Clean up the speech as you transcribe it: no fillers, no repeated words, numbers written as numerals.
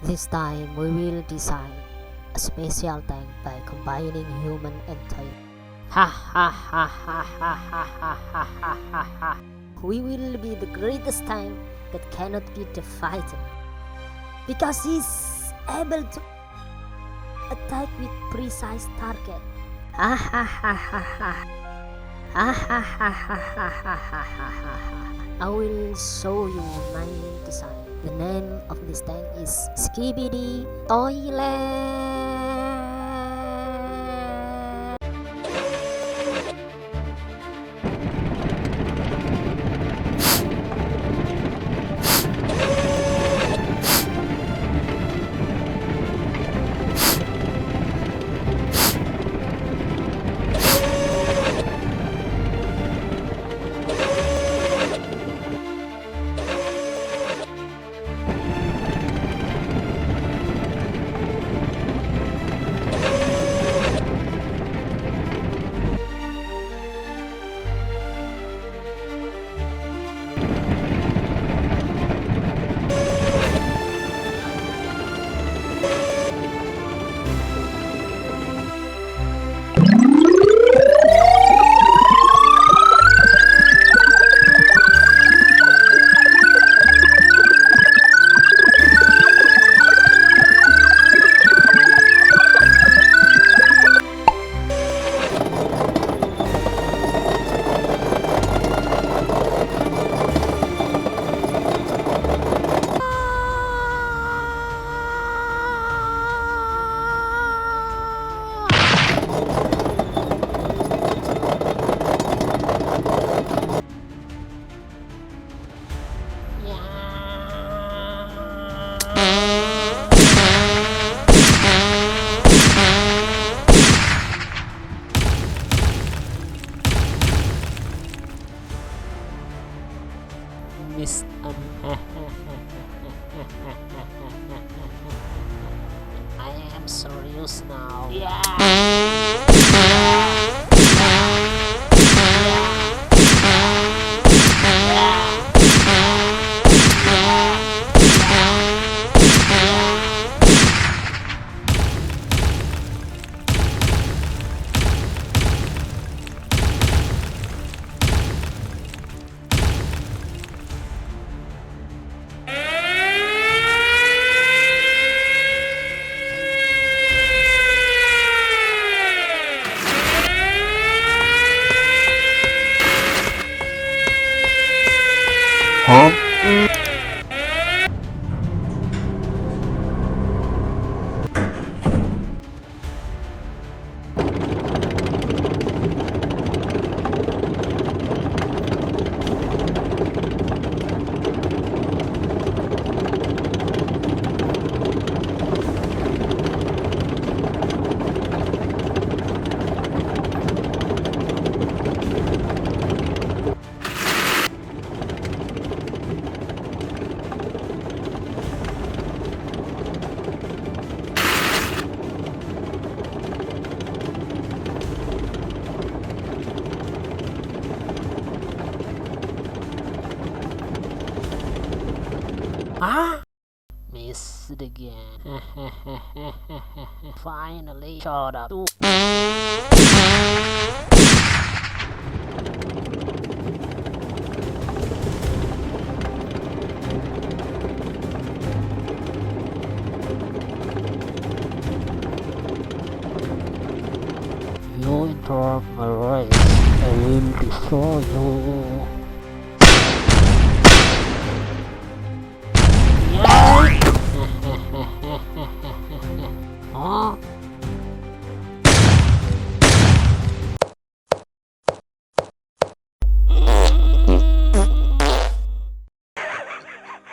This time we will design a special tank by combining human and tank. Ha ha ha ha ha ha ha ha ha ha ha. We will be the greatest tank that cannot be defeated because he's able to attack with precise target. Ha ha ha ha ha. Ha ha ha ha ha ha ha ha. I will show you my design. The name of this tank is Skibidi Toilet. Miss I am serious now. Huh? Ah! Missed it again. Finally shot up. You interrupt my race, I will destroy you.